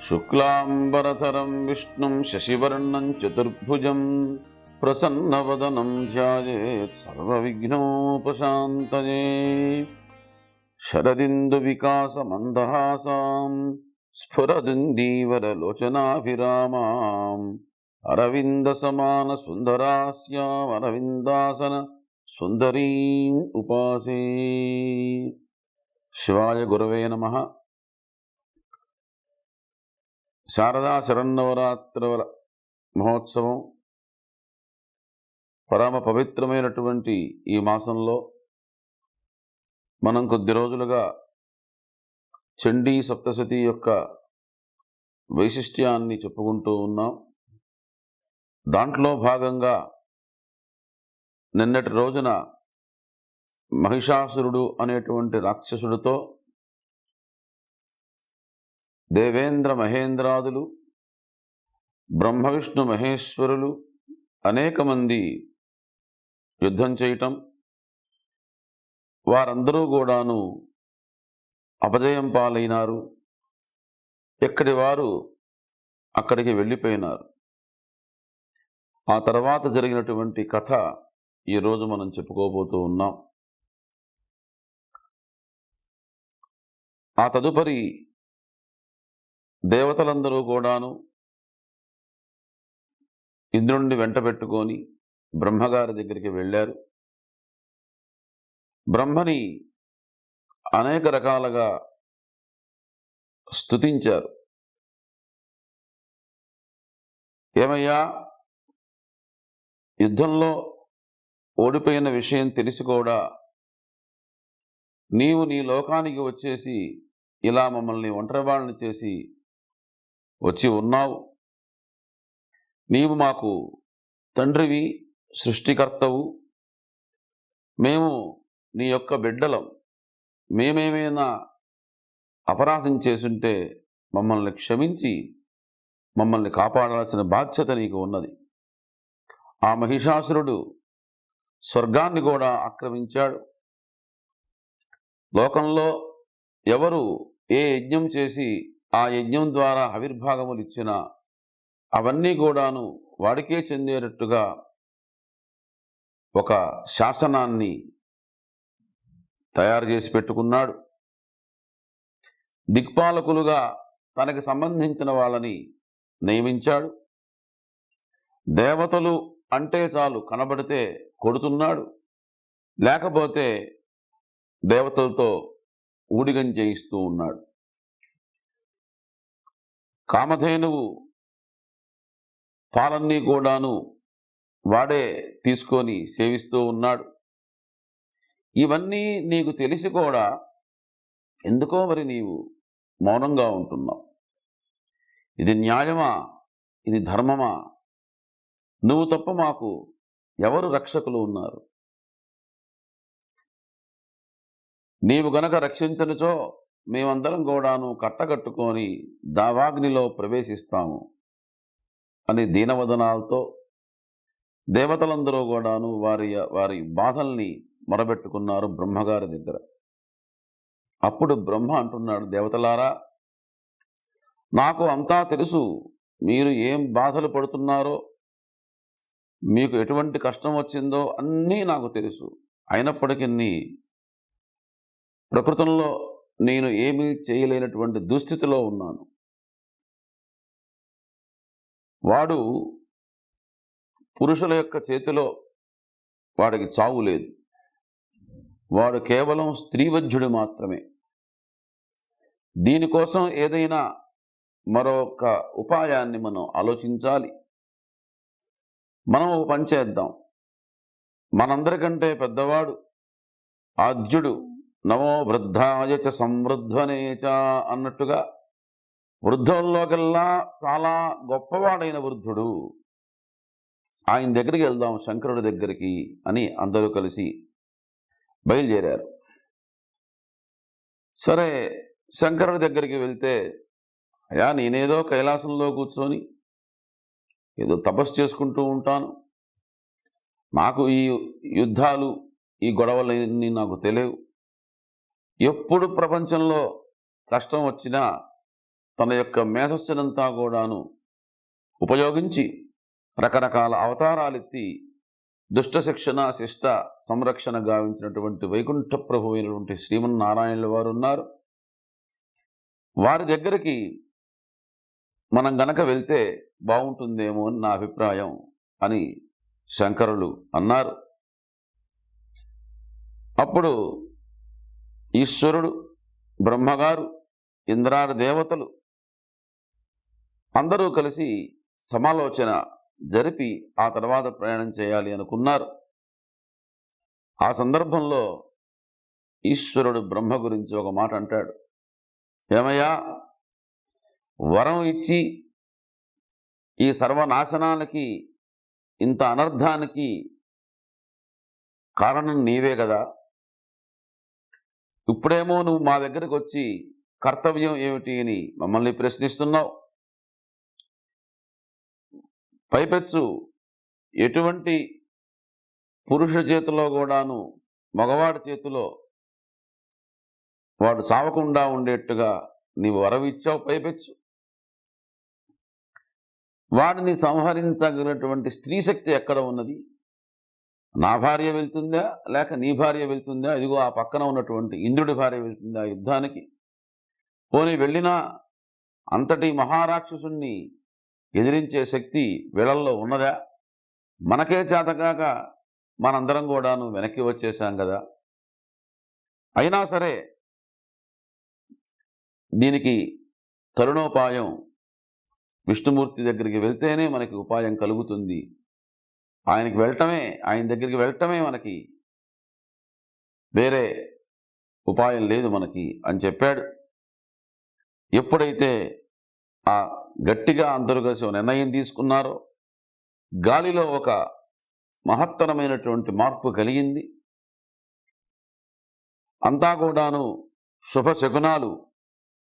శుక్లాంబరధరం విష్ణుం శశివర్ణం చతుర్భుజం ప్రసన్నవదనం ధ్యాయేత్ సర్వవిఘ్నోపశాంతయే. శరదిందు వికాస మందహాసాం స్ఫురదుందీవరలోచనాభిరామాం అరవింద సమాన సుందరాస్యాం అరవిందాసన సుందరీం ఉపాసే. శివాయ గురవే నమః. శారదా శరన్నవరాత్రుల మహోత్సవం పరమ పవిత్రమైనటువంటి ఈ మాసంలో మనం కొద్ది రోజులుగా చండీ సప్తశతి యొక్క వైశిష్ట్యాన్ని చెప్పుకుంటూ ఉన్నాం. దాంట్లో భాగంగా నిన్నటి రోజున మహిషాసురుడు అనేటువంటి రాక్షసుడితో దేవేంద్ర మహేంద్రాదులు, బ్రహ్మ విష్ణు మహేశ్వరులు అనేక మంది యుద్ధం చేయటం, వారందరూ కూడాను అపజయం పాలైనారు. ఎక్కడి వారు అక్కడికి వెళ్ళిపోయినారు. ఆ తర్వాత జరిగినటువంటి కథ ఈరోజు మనం చెప్పుకోబోతూ ఉన్నాం. ఆ తదుపరి దేవతలందరూ కూడాను ఇంద్రుణ్ణి వెంట పెట్టుకొని బ్రహ్మగారి దగ్గరికి వెళ్ళారు. బ్రహ్మని అనేక రకాలుగా స్తుతించారు. ఏమయ్యా, యుద్ధంలో ఓడిపోయిన విషయం తెలిసి కూడా నీవు నీ లోకానికి వచ్చేసి ఇలా మమ్మల్ని ఒంటరివాళ్ళని చేసి వచ్చి ఉన్నావు. నీవు మాకు తండ్రివి, సృష్టికర్తవు. మేము నీ యొక్క బిడ్డలం. మేమేమైనా అపరాధం చేసుంటే మమ్మల్ని క్షమించి మమ్మల్ని కాపాడాల్సిన బాధ్యత నీకు ఉన్నది. ఆ మహిషాసురుడు స్వర్గాన్ని కూడా ఆక్రమించాడు. లోకంలో ఎవరు ఏ యజ్ఞం చేసి ఆ యజ్ఞం ద్వారా ఆవిర్భాగములు ఇచ్చినా అవన్నీ కూడాను వాడికే చెందేటట్టుగా ఒక శాసనాన్ని తయారు చేసి పెట్టుకున్నాడు. దిక్పాలకులుగా తనకి సంబంధించిన వాళ్ళని నియమించాడు. దేవతలు అంటే చాలు కనబడితే కొడుతున్నాడు, లేకపోతే దేవతలతో ఊడిగం చేయిస్తూ ఉన్నాడు. కామధేనువు పాలన్నీ కూడాను వాడే తీసుకొని సేవిస్తూ ఉన్నాడు. ఇవన్నీ నీకు తెలిసి కూడా ఎందుకో మరి నీవు మౌనంగా ఉంటున్నావు. ఇది న్యాయమా? ఇది ధర్మమా? నువ్వు తప్ప మాకు ఎవరు రక్షకులు ఉన్నారు? నీవు గనక రక్షించనుచో మేమందరం కూడాను కట్టకట్టుకొని దావాగ్నిలో ప్రవేశిస్తాము అని దీనవదనాలతో దేవతలందరూ కూడాను వారి వారి బాధల్ని మొరబెట్టుకున్నారు బ్రహ్మగారి దగ్గర. అప్పుడు బ్రహ్మ అంటున్నాడు, దేవతలారా, నాకు అంతా తెలుసు. మీరు ఏం బాధలు పడుతున్నారో, మీకు ఎటువంటి కష్టం వచ్చిందో అన్నీ నాకు తెలుసు. అయినప్పటికీ ప్రకృతంలో నేను ఏమీ చేయలేనటువంటి దుస్థితిలో ఉన్నాను. వాడు పురుషుల యొక్క చేతిలో వాడికి చావు లేదు. వాడు కేవలం స్త్రీవధ్యుడు మాత్రమే. దీనికోసం ఏదైనా మరొక ఉపాయాన్ని మనం ఆలోచించాలి. మనం ఒక పని చేద్దాం. మనందరికంటే పెద్దవాడు ఆద్యుడు నమో వృద్ధాయ చ సంవృద్ధనే చ అన్నట్టుగా వృద్ధుల్లోకెల్లా చాలా గొప్పవాడైన వృద్ధుడు, ఆయన దగ్గరికి వెళ్దాం, శంకరుడి దగ్గరికి అని అందరూ కలిసి బయలుదేరారు. సరే, శంకరుడి దగ్గరికి వెళ్తే, అయ్యా, నేనేదో కైలాసంలో కూర్చొని ఏదో తపస్సు చేసుకుంటూ ఉంటాను. నాకు ఈ యుద్ధాలు, ఈ గొడవలన్నీ నాకు తెలియవు. ఎప్పుడు ప్రపంచంలో కష్టం వచ్చినా తన యొక్క మేధస్సునంతా కూడాను ఉపయోగించి రకరకాల అవతారాలెత్తి దుష్ట శిక్షణ శిష్ట సంరక్షణ గావించినటువంటి వైకుంఠ ప్రభు అయినటువంటి శ్రీమన్నారాయణుల వారు ఉన్నారు. వారి దగ్గరికి మనం గనక వెళ్తే బాగుంటుందేమో అని నా అభిప్రాయం అని శంకరులు అన్నారు. అప్పుడు ఈశ్వరుడు, బ్రహ్మగారు, ఇంద్రాది దేవతలు అందరూ కలిసి సమాలోచన జరిపి ఆ తర్వాత ప్రయాణం చేయాలి అనుకున్నారు. ఆ సందర్భంలో ఈశ్వరుడు బ్రహ్మ గురించి ఒక మాట అంటాడు. ఏమయ్యా, వరం ఇచ్చి ఈ సర్వనాశనానికి, ఇంత అనర్థానికి కారణం నీవే కదా. ఇప్పుడేమో నువ్వు మా దగ్గరకు వచ్చి కర్తవ్యం ఏమిటి అని మమ్మల్ని ప్రశ్నిస్తున్నావు. పైపెచ్చు ఎటువంటి పురుష చేతిలో కూడాను మగవాడి చేతిలో వాడు చావకుండా ఉండేట్టుగా నీవు వరవిచ్చావు. పైపెచ్చు వాడిని సంహరించగలిగినటువంటి స్త్రీ శక్తి ఎక్కడ ఉన్నది? నా భార్య వెళ్తుందా లేక నీ భార్య వెళ్తుందా? ఇదిగో ఆ పక్కన ఉన్నటువంటి ఇంద్రుడి భార్య వెళ్తుందా యుద్ధానికి? పోనీ వెళ్ళినా అంతటి మహారాక్షసుణ్ణి ఎదిరించే శక్తి వీళ్ళల్లో ఉన్నదా? మనకే చేతకాక మనందరం కూడాను వెనక్కి వచ్చేసాం కదా. అయినా సరే దీనికి తరుణోపాయం విష్ణుమూర్తి దగ్గరికి వెళ్తేనే మనకి ఉపాయం కలుగుతుంది. ఆయన దగ్గరికి వెళ్ళటమే మనకి, వేరే ఉపాయం లేదు మనకి అని చెప్పాడు. ఎప్పుడైతే ఆ గట్టిగా అందరూ కలిసి నిర్ణయం తీసుకున్నారో గాలిలో ఒక మహత్తరమైనటువంటి మార్పు కలిగింది. అంతా కూడాను శుభ శకునాలు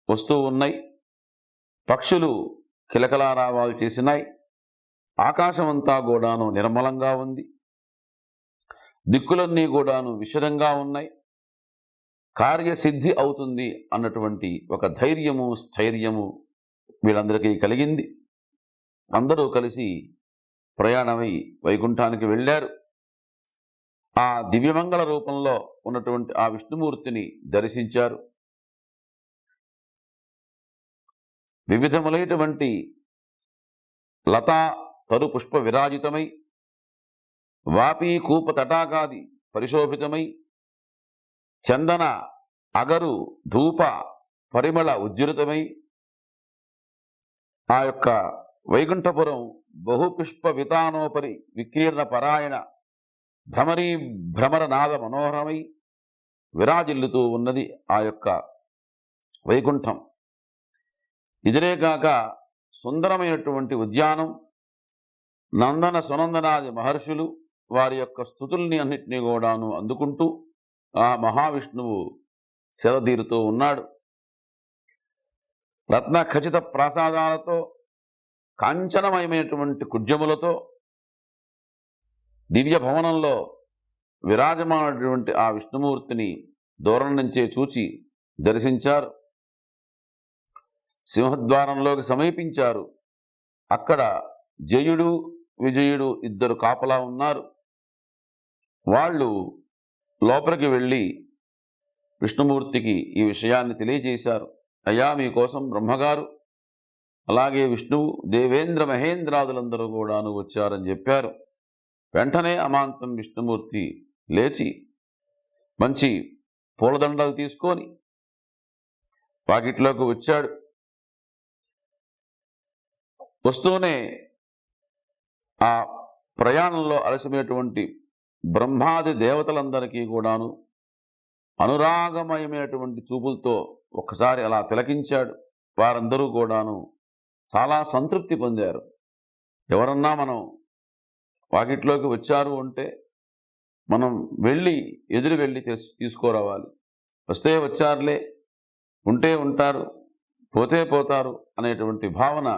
వస్తూ ఉన్నాయి. పక్షులు కిలకలారావాలు చేసినాయి. ఆకాశమంతా కూడాను నిర్మలంగా ఉంది. దిక్కులన్నీ కూడాను విషదంగా ఉన్నాయి. కార్యసిద్ధి అవుతుంది అన్నటువంటి ఒక ధైర్యము, స్థైర్యము వీళ్ళందరికీ కలిగింది. అందరూ కలిసి ప్రయాణమై వైకుంఠానికి వెళ్ళారు. ఆ దివ్యమంగళ రూపంలో ఉన్నటువంటి ఆ విష్ణుమూర్తిని దర్శించారు. వివిధములైనటువంటి లతా తరు పుష్ప విరాజితమై, వాపీ కూప తటాకాది పరిశోభితమై, చందన అగరు ధూప పరిమళ ఉజ్జృతమై, ఆ యొక్క వైకుంఠపురం బహుపుష్ప వితానోపరి వికీర్ణ పరాయణ భ్రమరీ భ్రమరనాద మనోహరమై విరాజిల్లుతూ ఉన్నది ఆ యొక్క వైకుంఠం. ఇదిరేగాక సుందరమైనటువంటి ఉద్యానం, నందన సునందనాది మహర్షులు వారి యొక్క స్తుతుల్ని అన్నిటినీ కూడాను అందుకుంటూ ఆ మహావిష్ణువు సెలదీరుతూ ఉన్నాడు. రత్న ఖచిత ప్రాసాదాలతో, కాంచనమయమైనటువంటి కుడ్యములతో దివ్య భవనంలో విరాజమానటువంటి ఆ విష్ణుమూర్తిని దూరం నుంచే చూచి దర్శించారు. సింహద్వారంలోకి సమీపించారు. అక్కడ జయుడు విజయుడు ఇద్దరు కాపలా ఉన్నారు. వాళ్ళు లోపలికి వెళ్ళి విష్ణుమూర్తికి ఈ విషయాన్ని తెలియజేశారు. అయ్యా, మీకోసం బ్రహ్మగారు అలాగే విష్ణువు, దేవేంద్ర మహేంద్రాదులందరూ కూడాను వచ్చారని చెప్పారు. వెంటనే అమాంతం విష్ణుమూర్తి లేచి మంచి పూలదండలు తీసుకొని వాకిట్లోకి వచ్చాడు. వస్తూనే ఆ ప్రయాణంలో అలసిపోయినటువంటి బ్రహ్మాది దేవతలందరికీ కూడాను అనురాగమయమైనటువంటి చూపులతో ఒక్కసారి అలా తిలకించాడు. వారందరూ కూడాను చాలా సంతృప్తి పొందారు. ఎవరన్నా మనం వాకిట్లోకి వచ్చారు అంటే మనం ఎదురు వెళ్ళి తీసుకురావాలి. వస్తే వచ్చారులే, ఉంటే ఉంటారు, పోతే పోతారు అనేటువంటి భావన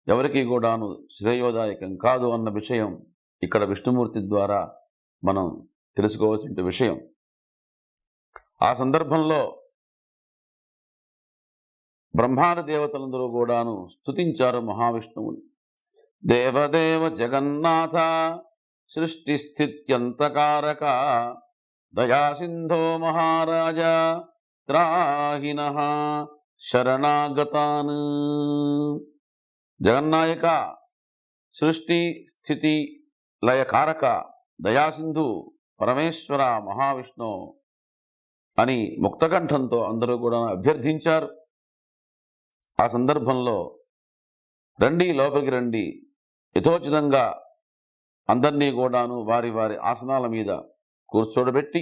ఎవరికి కూడాను శ్రేయోదాయకం కాదు అన్న విషయం ఇక్కడ విష్ణుమూర్తి ద్వారా మనం తెలుసుకోవాల్సిన విషయం. ఆ సందర్భంలో బ్రహ్మాది దేవతలందరూ కూడాను స్తుతించారు మహావిష్ణువుని. దేవదేవ జగన్నాథ సృష్టి స్థిత్యంతకారక దయాసింధో మహారాజ త్రాహినః శరణాగతాన్. జగన్నాయక, సృష్టి స్థితి లయకారక, దయాసింధు పరమేశ్వర మహావిష్ణు అని ముక్తకంఠంతో అందరూ కూడా అభ్యర్థించారు. ఆ సందర్భంలో రండి, లోపలికి రండి, యథోచితంగా అందరినీ కూడాను వారి వారి ఆసనాల మీద కూర్చోడబెట్టి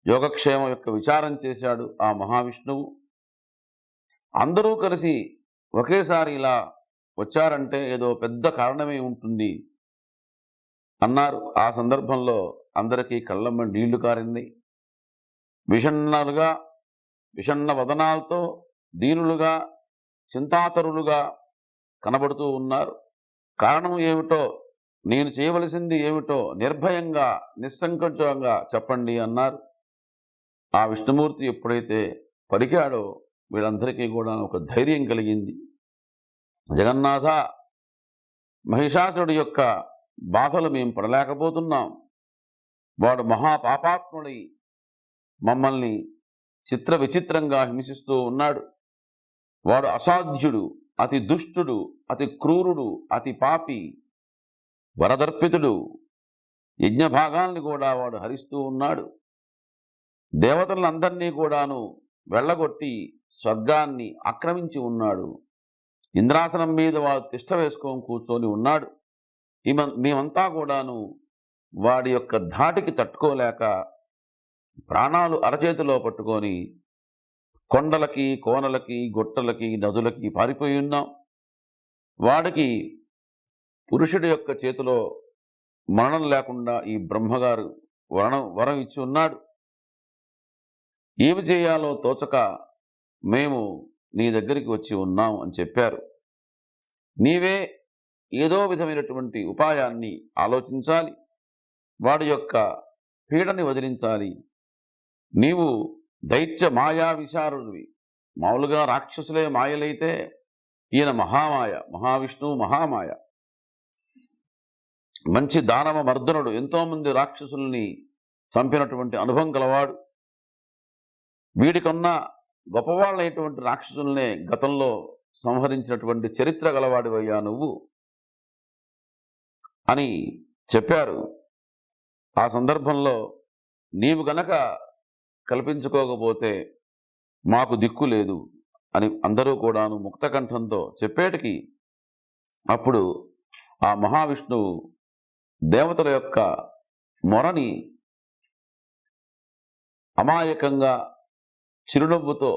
యోగక్షేమం యొక్క విచారం చేశాడు ఆ మహావిష్ణువు. అందరూ కలిసి ఒకేసారి ఇలా వచ్చారంటే ఏదో పెద్ద కారణమే ఉంటుంది అన్నారు. ఆ సందర్భంలో అందరికీ కళ్ళమ్మ నీళ్లు కారింది. విషణ్ణ వదనాలతో దీనులుగా చింతాతరులుగా కనబడుతూ ఉన్నారు. కారణం ఏమిటో, నేను చేయవలసింది ఏమిటో నిర్భయంగా నిస్సంకోచంగా చెప్పండి అన్నారు. ఆ విష్ణుమూర్తి ఎప్పుడైతే పలికాడో వీళ్ళందరికీ కూడా ఒక ధైర్యం కలిగింది. జగన్నాథ, మహిషాసురుడి యొక్క బాధలు మేము పడలేకపోతున్నాం. వాడు మహాపాపాత్ముడై మమ్మల్ని చిత్ర విచిత్రంగా హింసిస్తూ ఉన్నాడు. వాడు అసాధ్యుడు, అతి దుష్టుడు, అతి క్రూరుడు, అతి పాపి, వరదర్పితుడు. యజ్ఞభాగాల్ని కూడా వాడు హరిస్తూ ఉన్నాడు. దేవతలందరినీ కూడాను వెళ్ళగొట్టి స్వర్గాన్ని ఆక్రమించి ఉన్నాడు. ఇంద్రాసనం మీద వాడు తిష్ట వేసుకొని కూర్చొని ఉన్నాడు. మేమంతా కూడాను వాడి యొక్క ధాటికి తట్టుకోలేక ప్రాణాలు అరచేతిలో పట్టుకొని కొండలకి, కోనలకి, గుట్టలకి, నదులకి పారిపోయి ఉన్నాం. వాడికి పురుషుడి యొక్క చేతిలో మరణం లేకుండా ఈ బ్రహ్మగారు వరం ఇచ్చి ఉన్నాడు. ఏమి చేయాలో తోచక మేము నీ దగ్గరికి వచ్చి ఉన్నాం అని చెప్పారు. నీవే ఏదో విధమైనటువంటి ఉపాయాన్ని ఆలోచించాలి, వాడి యొక్క పీడని వదిలించాలి. నీవు దైత్య మాయా విశారుడివి. మామూలుగా రాక్షసులే మాయలైతే ఈయన మహామాయ, మహావిష్ణువు మహామాయ. మంచి దానవ మర్దనుడు, ఎంతోమంది రాక్షసుల్ని చంపినటువంటి అనుభవం గలవాడు. వీడికన్నా గొప్పవాళ్ళైనటువంటి రాక్షసుల్నే గతంలో సంహరించినటువంటి చరిత్ర గలవాడివయ్యా నువ్వు అని చెప్పారు. ఆ సందర్భంలో నీవు గనక కల్పించుకోకపోతే మాకు దిక్కు లేదు అని అందరూ కూడాను ముక్తకంఠంతో చెప్పేటికి అప్పుడు ఆ మహావిష్ణువు దేవతల యొక్క మొరని అమాయకంగా చిరునవ్వుతో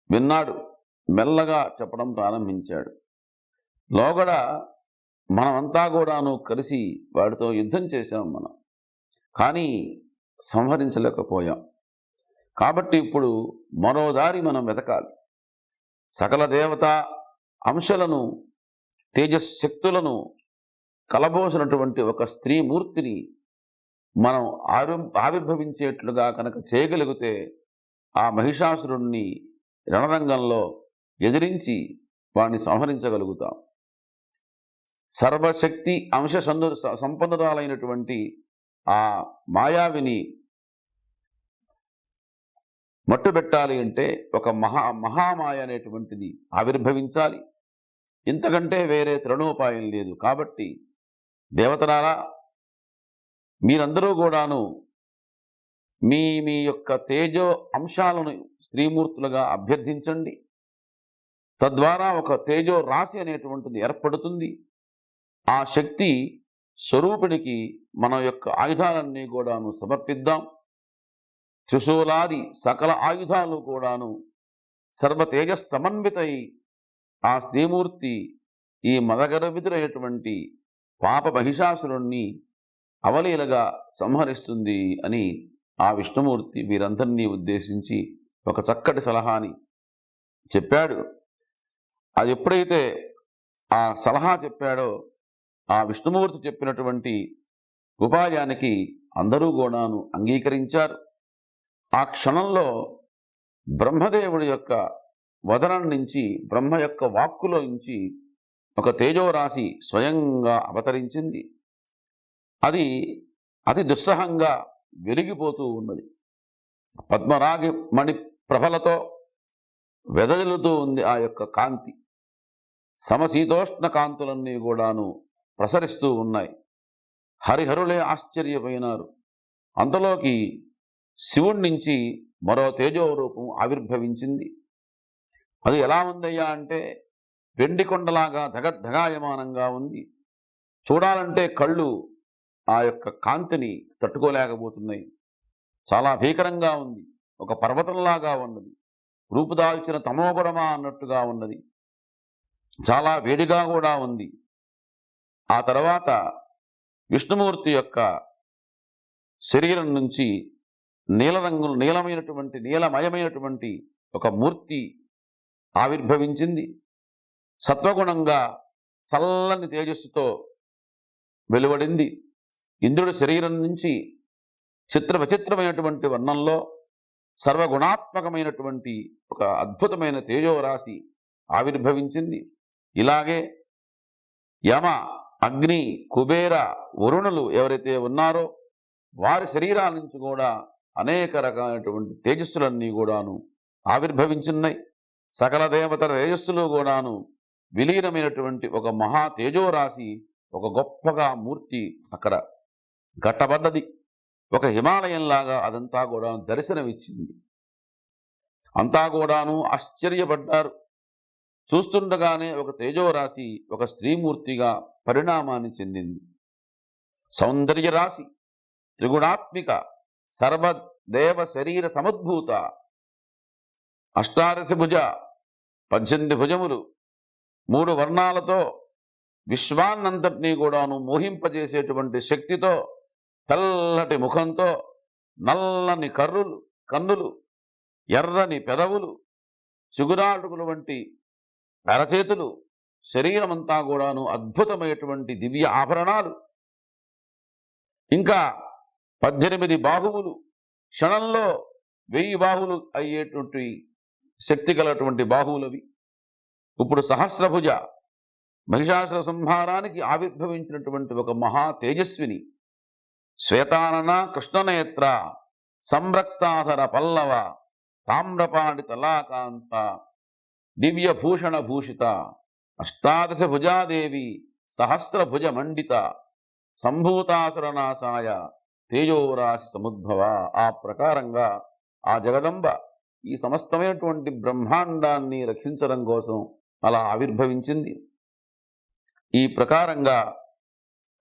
విన్నాడు. మెల్లగా చెప్పడం ప్రారంభించాడు. లోగడ మనమంతా కూడాను కలిసి వాడితో యుద్ధం చేశాం మనం, కానీ సంహరించలేకపోయాం. కాబట్టి ఇప్పుడు మరో దారి మనం వెతకాలి. సకల దేవత అంశాలను, తేజశక్తులను కలబోసినటువంటి ఒక స్త్రీమూర్తిని మనం ఆవిర్భవించేట్లుగా కనుక చేయగలిగితే ఆ మహిషాసురుణ్ణి రణరంగంలో ఎదిరించి వాడిని సంహరించగలుగుతాం. సర్వశక్తి అంశ సంపన్నురాలైనటువంటి ఆ మాయావిని మట్టుబెట్టాలి అంటే ఒక మహామాయ అనేటువంటిది ఆవిర్భవించాలి. ఇంతకంటే వేరే శరణోపాయం లేదు. కాబట్టి దేవతలారా, మీరందరూ కూడాను మీ మీ యొక్క తేజో అంశాలను స్త్రీమూర్తులుగా అభ్యర్థించండి. తద్వారా ఒక తేజో రాశి అనేటువంటిది ఏర్పడుతుంది. ఆ శక్తి స్వరూపిణికి మన యొక్క ఆయుధాలన్నీ కూడాను సమర్పిద్దాం. త్రిశూలాది సకల ఆయుధాలు కూడాను సర్వ తేజస్ సమన్వితై ఆ స్త్రీమూర్తి ఈ మదగర్భితులైనటువంటి పాప మహిషాసురుణ్ణి అవలీలగా సంహరిస్తుంది అని ఆ విష్ణుమూర్తి వీరందరినీ ఉద్దేశించి ఒక చక్కటి సలహాని చెప్పాడు. అది ఎప్పుడైతే ఆ సలహా చెప్పాడో ఆ విష్ణుమూర్తి చెప్పినటువంటి ఉపాయానికి అందరూ కూడాను అంగీకరించారు. ఆ క్షణంలో బ్రహ్మదేవుడి యొక్క వదనం నుంచి, బ్రహ్మ యొక్క వాక్కులో నుంచి ఒక తేజోరాశి స్వయంగా అవతరించింది. అది అతి దుస్సహంగా వెలిగిపోతూ ఉన్నది. పద్మరాగి మణి ప్రభలతో వెదజల్లుతూ ఉంది ఆ యొక్క కాంతి. సమశీతోష్ణ కాంతులన్నీ కూడాను ప్రసరిస్తూ ఉన్నాయి. హరిహరులే ఆశ్చర్యపోయినారు. అంతలోకి శివుడి నుంచి మరో తేజో రూపం ఆవిర్భవించింది. అది ఎలా ఉందయ్యా అంటే వెండి కొండలాగా ధగద్ధగాయమానంగా ఉంది. చూడాలంటే కళ్ళు ఆ యొక్క కాంతిని తట్టుకోలేకపోతున్నాయి. చాలా భీకరంగా ఉంది. ఒక పర్వతంలాగా ఉన్నది. రూపుదాల్చిన తమోగుణమా అన్నట్టుగా ఉన్నది. చాలా వేడిగా కూడా ఉంది. ఆ తర్వాత విష్ణుమూర్తి యొక్క శరీరం నుంచి నీలమయమైనటువంటి ఒక మూర్తి ఆవిర్భవించింది. సత్వగుణంగా చల్లని తేజస్సుతో వెలువడింది. ఇంద్రుడి శరీరం నుంచి విచిత్రమైనటువంటి వర్ణంలో సర్వగుణాత్మకమైనటువంటి ఒక అద్భుతమైన తేజోరాశి ఆవిర్భవించింది. ఇలాగే యమ, అగ్ని, కుబేర, వరుణులు ఎవరైతే ఉన్నారో వారి శరీరాల నుంచి కూడా అనేక రకాలైనటువంటి తేజస్సులన్నీ కూడాను ఆవిర్భవించున్నాయి. సకల దేవతల తేజస్సులు కూడాను విలీనమైనటువంటి ఒక మహా తేజోరాశి, ఒక గొప్పగా మూర్తి అక్కడ కట్టబడ్డది. ఒక హిమాలయంలాగా అదంతా కూడా దర్శనమిచ్చింది. అంతా కూడాను ఆశ్చర్యపడ్డారు. చూస్తుండగానే ఒక తేజోరాశి ఒక స్త్రీమూర్తిగా పరిణామాన్ని చెందింది. సౌందర్య రాశి, త్రిగుణాత్మిక, సర్వదేవ శరీర సముద్భూత, అష్టాదశ భుజ, 18 భుజములు, 3 వర్ణాలతో విశ్వాన్నంతటినీ కూడాను మోహింపజేసేటువంటి శక్తితో, తెల్లటి ముఖంతో, నల్లని కన్నులు, ఎర్రని పెదవులు, చిగురాటుకుల వంటి అరచేతులు, శరీరమంతా కూడాను అద్భుతమైనటువంటి దివ్య ఆభరణాలు, ఇంకా 18 బాహువులు, క్షణంలో 1000 బాహువులు అయ్యేటువంటి శక్తి గలటువంటి బాహువులవి. ఇప్పుడు సహస్రభుజ, మహిషాసుర సంహారానికి ఆవిర్భవించినటువంటి ఒక మహా తేజస్విని, శ్వేతానన కృష్ణనేత్ర, సంరక్తాధర పల్లవ, తామ్రపాణి తలాకాంత, దివ్యభూషణ భూషిత, అష్టాదశ భుజాదేవి, సహస్రభుజ మండిత, సంభూతాసురనాశాయ, తేజోరాశి సముద్భవ. ఆ ప్రకారంగా ఆ జగదంబ ఈ సమస్తమైనటువంటి బ్రహ్మాండాన్ని రక్షించడం కోసం అలా ఆవిర్భవించింది. ఈ ప్రకారంగా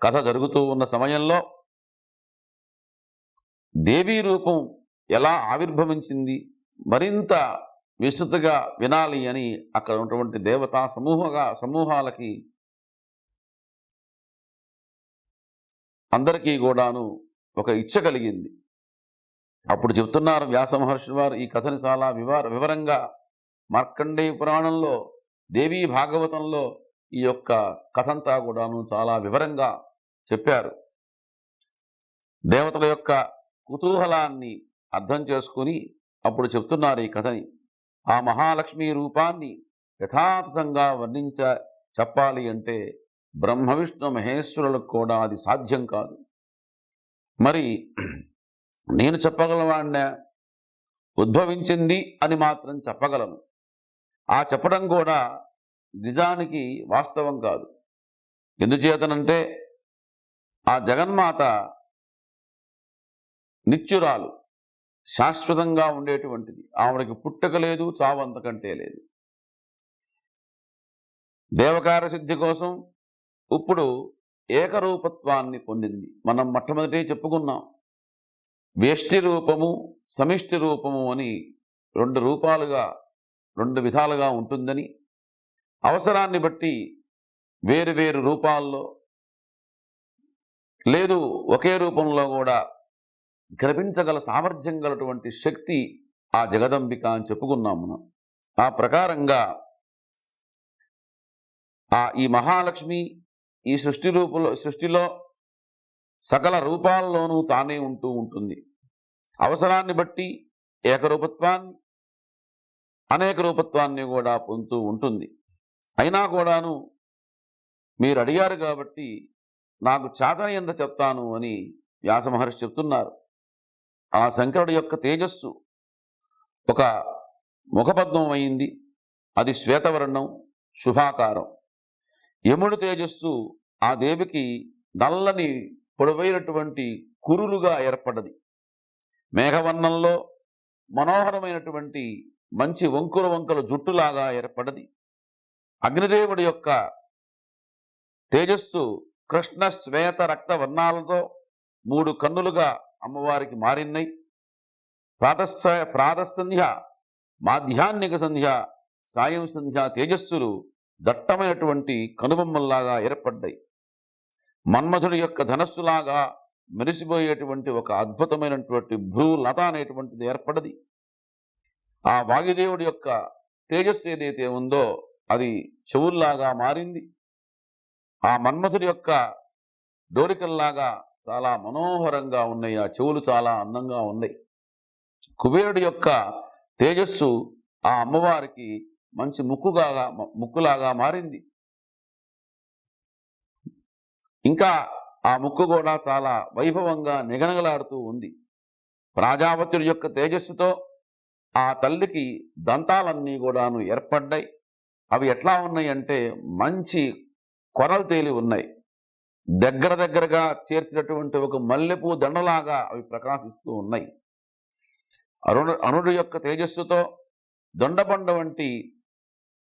కథ జరుగుతూ ఉన్న సమయంలో దేవీ రూపం ఎలా ఆవిర్భవించింది మరింత విస్తృతగా వినాలి అని అక్కడ ఉన్నటువంటి దేవతా సమూహాలకి అందరికీ కూడాను ఒక ఇచ్చ కలిగింది. అప్పుడు చెప్తున్నారు వ్యాస మహర్షి వారు ఈ కథని చాలా వివరంగా మార్కండేయ పురాణంలో, దేవీ భాగవతంలో ఈ యొక్క కథంతా కూడాను చాలా వివరంగా చెప్పారు. దేవతల యొక్క కుతూహలాన్ని అర్థం చేసుకుని అప్పుడు చెప్తున్నారు ఈ కథని. ఆ మహాలక్ష్మి రూపాన్ని యథాతథంగా చెప్పాలి అంటే బ్రహ్మ విష్ణు మహేశ్వరులకు కూడా అది సాధ్యం కాదు. మరి నేను చెప్పగలవాడినా, ఉద్భవించింది అని మాత్రం చెప్పగలను. ఆ చెప్పడం కూడా నిజానికి వాస్తవం కాదు. ఎందుచేతనంటే ఆ జగన్మాత నిత్యురాలు, శాశ్వతంగా ఉండేటువంటిది. ఆవిడకి పుట్టుక లేదు, చావు అంతకంటే లేదు. దేవకార సిద్ధి కోసం ఇప్పుడు ఏకరూపత్వాన్ని పొందింది. మనం మొట్టమొదటి చెప్పుకున్నాం, వేష్టి రూపము, సమిష్టి రూపము అని 2 విధాలుగా ఉంటుందని. అవసరాన్ని బట్టి వేరు రూపాల్లో లేదు ఒకే రూపంలో కూడా కనిపించగల సామర్థ్యం గలటువంటి శక్తి ఆ జగదంబిక అని చెప్పుకున్నాం మనం. ఆ ప్రకారంగా ఈ మహాలక్ష్మి ఈ సృష్టిలో సకల రూపాల్లోనూ తానే ఉంటూ ఉంటుంది. అవసరాన్ని బట్టి ఏకరూపత్వాన్ని, అనేక రూపత్వాన్ని కూడా పొందుతూ ఉంటుంది. అయినా కూడాను మీరు అడిగారు కాబట్టి నాకు చేతనైంది చెప్తాను అని వ్యాస మహర్షి చెప్తున్నారు. ఆ శంకరుడి యొక్క తేజస్సు ఒక ముఖపద్మం అయింది. అది శ్వేతవర్ణం, శుభాకారం. యముడి తేజస్సు ఆ దేవికి నల్లని పొడవైనటువంటి కురులుగా ఏర్పడ్డది. మేఘవర్ణంలో మనోహరమైనటువంటి మంచి వంకల జుట్టులాగా ఏర్పడ్డది. అగ్నిదేవుడి యొక్క తేజస్సు కృష్ణ శ్వేత రక్త వర్ణాలతో 3 కన్నులుగా అమ్మవారికి మారినాయి. ప్రాతఃసంధ్య, మాధ్యాహ్నిక సంధ్య, సాయం సంధ్య తేజస్సులు దట్టమైనటువంటి కనుబొమ్మల్లాగా ఏర్పడ్డాయి. మన్మథుడి యొక్క ధనస్సులాగా మెరిసిపోయేటువంటి ఒక అద్భుతమైనటువంటి భ్రూలత అనేటువంటిది ఏర్పడది. ఆ వాయుదేవుడి యొక్క తేజస్సు ఏదైతే ఉందో అది చెవుల్లాగా మారింది. ఆ మన్మథుడి యొక్క డోరికల్లాగా చాలా మనోహరంగా ఉన్నాయి. ఆ చెవులు చాలా అందంగా ఉన్నాయి. కుబేరుడి యొక్క తేజస్సు ఆ అమ్మవారికి మంచి ముక్కులాగా మారింది. ఇంకా ఆ ముక్కు కూడా చాలా వైభవంగా నిగనగలాడుతూ ఉంది. ప్రాజాపత్యుడి యొక్క తేజస్సుతో ఆ తల్లికి దంతాలన్నీ కూడాను ఏర్పడ్డాయి. అవి ఎట్లా ఉన్నాయి అంటే మంచి కొరలు తేలి ఉన్నాయి. దగ్గరగా చేర్చినటువంటి ఒక మల్లెపూ దండలాగా అవి ప్రకాశిస్తూ ఉన్నాయి. అనుడి యొక్క తేజస్సుతో దొండబండ వంటి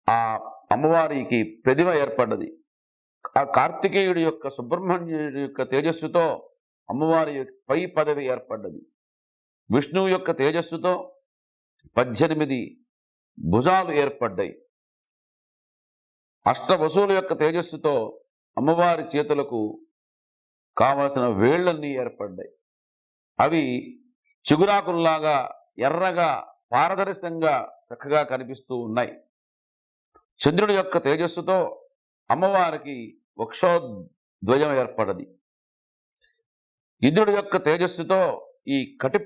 ఆ అమ్మవారికి పెదిమ ఏర్పడ్డది. కార్తికేయుడి యొక్క సుబ్రహ్మణ్యుడి యొక్క తేజస్సుతో అమ్మవారి పై పదవి ఏర్పడ్డది. విష్ణువు యొక్క తేజస్సుతో 18 భుజాలు ఏర్పడ్డాయి. అష్టవసువుల యొక్క తేజస్సుతో అమ్మవారి చేతులకు కావలసిన వేళ్లన్నీ ఏర్పడ్డాయి. అవి చిగురాకుల్లాగా ఎర్రగా పారదర్శకంగా చక్కగా కనిపిస్తూ ఉన్నాయి. చంద్రుడి యొక్క తేజస్సుతో అమ్మవారికి వక్షోద్వయం ఏర్పడది. ఇంద్రుడి యొక్క తేజస్సుతో ఈ కటి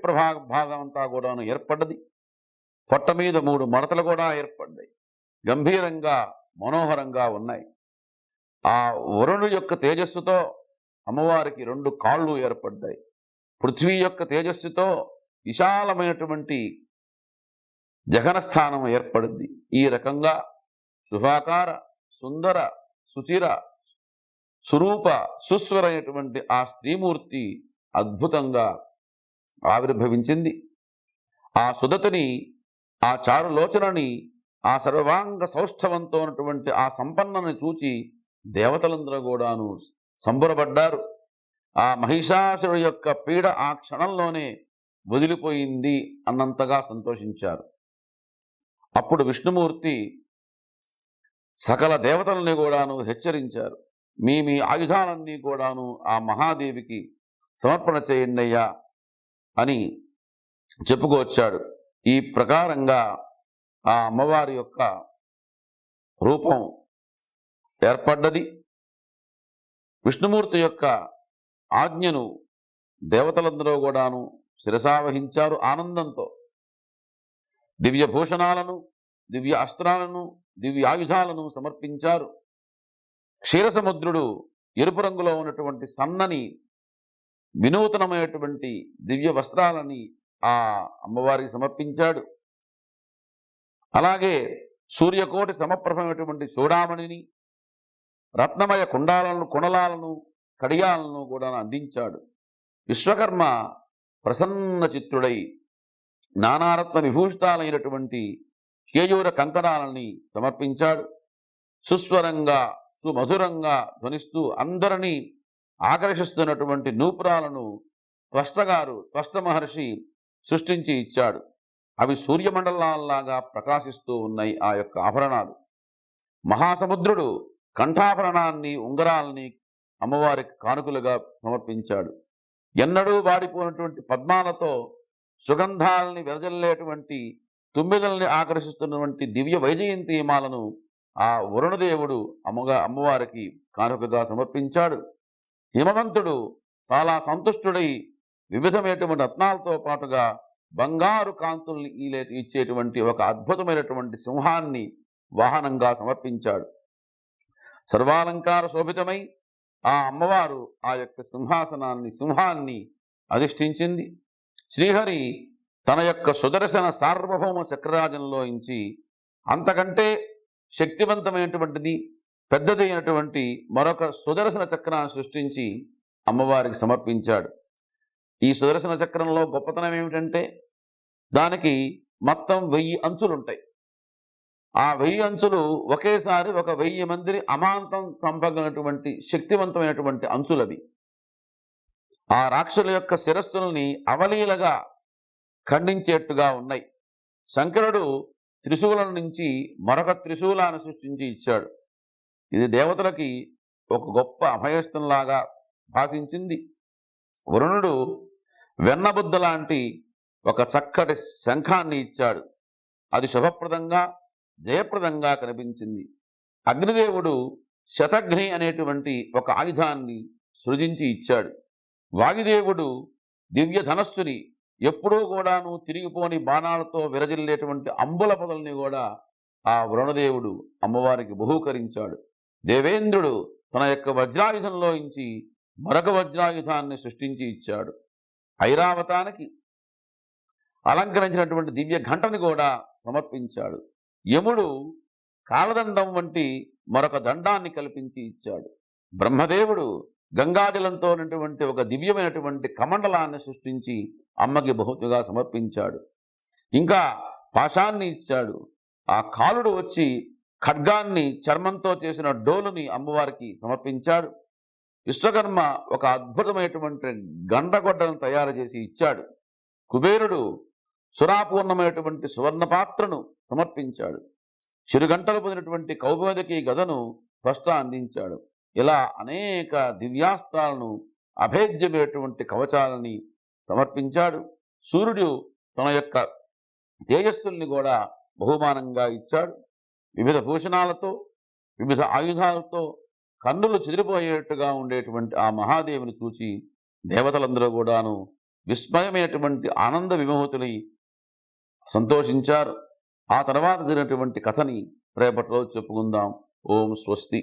భాగం అంతా కూడాను ఏర్పడ్డది. పొట్ట మీద 3 మడతలు కూడా ఏర్పడ్డాయి. గంభీరంగా మనోహరంగా ఉన్నాయి. ఆ వరుణుడి యొక్క తేజస్సుతో అమ్మవారికి 2 కాళ్ళు ఏర్పడ్డాయి. పృథ్వీ యొక్క తేజస్సుతో విశాలమైనటువంటి జగన స్థానం ఏర్పడింది. ఈ రకంగా శుభాకార, సుందర, సుచిర, సురూప, సుస్వరైనటువంటి ఆ స్త్రీమూర్తి అద్భుతంగా ఆవిర్భవించింది. ఆ సుదతిని, ఆ చారులోచనని, ఆ సర్వాంగ సౌష్ఠవంతో ఉన్నటువంటి ఆ సంపన్నని చూచి దేవతలందరూ కూడాను సంబరపడ్డారు. ఆ మహిషాసురుడి యొక్క పీడ ఆ క్షణంలోనే వదిలిపోయింది అన్నంతగా సంతోషించారు. అప్పుడు విష్ణుమూర్తి సకల దేవతల్ని కూడాను హెచ్చరించారు. మీ ఆయుధాలన్నీ కూడాను ఆ మహాదేవికి సమర్పణ చేయండి అయ్యా అని చెప్పుకొచ్చాడు. ఈ ప్రకారంగా ఆ అమ్మవారి యొక్క రూపం ఏర్పడ్డది. విష్ణుమూర్తి యొక్క ఆజ్ఞను దేవతలందరూ కూడాను శిరసావహించారు ఆనందంతో. దివ్య భూషణాలను, దివ్య అస్త్రాలను, దివ్య ఆయుధాలను సమర్పించారు. క్షీరసముద్రుడు ఎరుపు రంగులో ఉన్నటువంటి సన్నని వినూతనమైనటువంటి దివ్య వస్త్రాలని ఆ అమ్మవారికి సమర్పించాడు. అలాగే సూర్యకోటి సమప్రభమైనటువంటి చూడామణిని, రత్నమయ కుండలాలను, కడియాలను కూడా అందించాడు. విశ్వకర్మ ప్రసన్న చిత్తుడై నానారత్న విభూషితాలైనటువంటి కేయూర కంకణాలని సమర్పించాడు. సుస్వరంగా, సుమధురంగా ధ్వనిస్తూ అందరినీ ఆకర్షిస్తున్నటువంటి నూపురాలను త్వష్ట మహర్షి సృష్టించి ఇచ్చాడు. అవి సూర్యమండలాల్లాగా ప్రకాశిస్తూ ఉన్నాయి ఆ యొక్క ఆభరణాలు. మహాసముద్రుడు కంఠాభరణాన్ని, ఉంగరాల్ని అమ్మవారికి కానుకలుగా సమర్పించాడు. ఎన్నడూ వాడిపోయినటువంటి పద్మాలతో సుగంధాలని వెదజల్లేటువంటి తుమ్మిదల్ని ఆకర్షిస్తున్నటువంటి దివ్య వైజయంతిమాలను ఆ వరుణదేవుడు అమ్మవారికి కానుకగా సమర్పించాడు. హిమవంతుడు చాలా సంతుష్టుడై వివిధమైనటువంటి రత్నాలతో పాటుగా బంగారు కాంతుల్ని ఇచ్చేటువంటి ఒక అద్భుతమైనటువంటి సింహాన్ని వాహనంగా సమర్పించాడు. సర్వాలంకార శోభితమై ఆ అమ్మవారు ఆ యొక్క సింహాన్ని అధిష్ఠించింది. శ్రీహరి తన యొక్క సుదర్శన సార్వభౌమ చక్రరాజంలో ఇంచి అంతకంటే శక్తివంతమైనటువంటిది పెద్దది అయినటువంటి మరొక సుదర్శన చక్రాన్ని సృష్టించి అమ్మవారికి సమర్పించాడు. ఈ సుదర్శన చక్రంలో గొప్పతనం ఏమిటంటే దానికి మొత్తం 1000 అంచులుంటాయి. ఆ 1000 అంచులు ఒకేసారి ఒక 1000 మందిని అమాంతం చంపగలిగినటువంటి శక్తివంతమైనటువంటి అంచులవి. ఆ రాక్షసుల యొక్క శిరస్సుల్ని అవలీలగా ఖండించేట్టుగా ఉన్నాయి. శంకరుడు త్రిశూలం నుంచి మరొక త్రిశూలాన్ని సృష్టించి ఇచ్చాడు. ఇది దేవతలకి ఒక గొప్ప అభయస్థంలాగా భాషించింది. వరుణుడు వెన్నబుద్ధ లాంటి ఒక చక్కటి శంఖాన్ని ఇచ్చాడు. అది శుభప్రదంగా జయప్రదంగా కనిపించింది. అగ్నిదేవుడు శతఘ్ని అనేటువంటి ఒక ఆయుధాన్ని సృజించి ఇచ్చాడు. వాయుదేవుడు దివ్య ధనస్సుని ఎప్పుడూ కూడాను తిరిగిపోని బాణాలతో విరజిల్లేటువంటి అంబుల పొదల్ని కూడా ఆ వరుణదేవుడు అమ్మవారికి బహూకరించాడు. దేవేంద్రుడు తన యొక్క వజ్రాయుధంలో ఇంచి మరొక వజ్రాయుధాన్ని సృష్టించి ఇచ్చాడు. ఐరావతానికి అలంకరించినటువంటి దివ్య ఘంటని కూడా సమర్పించాడు. యముడు కాలదండం వంటి మరొక దండాన్ని కల్పించి ఇచ్చాడు. బ్రహ్మదేవుడు గంగాజలంతో ఉన్నటువంటి ఒక దివ్యమైనటువంటి కమండలాన్ని సృష్టించి అమ్మకి బహుతుగా సమర్పించాడు. ఇంకా పాశాన్ని ఇచ్చాడు. ఆ కాలుడు వచ్చి ఖడ్గాన్ని చర్మంతో చేసిన డోలుని అమ్మవారికి సమర్పించాడు. విశ్వకర్మ ఒక అద్భుతమైనటువంటి గండగొడ్డను తయారు చేసి ఇచ్చాడు. కుబేరుడు సురాపూర్ణమైనటువంటి సువర్ణ పాత్రను సమర్పించాడు. చిరుగంటలు పొందినటువంటి కౌమోదకి గదను ఫస్ట్ అందించాడు. ఇలా అనేక దివ్యాస్త్రాలను అభేద్యమైనటువంటి కవచాలని సమర్పించాడు. సూర్యుడు తన యొక్క తేజస్సుల్ని కూడా బహుమానంగా ఇచ్చాడు. వివిధ భూషణాలతో వివిధ ఆయుధాలతో కన్నులు చెదిరిపోయేట్టుగా ఉండేటువంటి ఆ మహాదేవిని చూచి దేవతలందరూ కూడాను విస్మయమైనటువంటి ఆనంద విమోహితులై సంతోషించారు. ఆ తర్వాత జరిగినటువంటి కథని రేపటి రోజు చెప్పుకుందాం. ఓం స్వస్తి.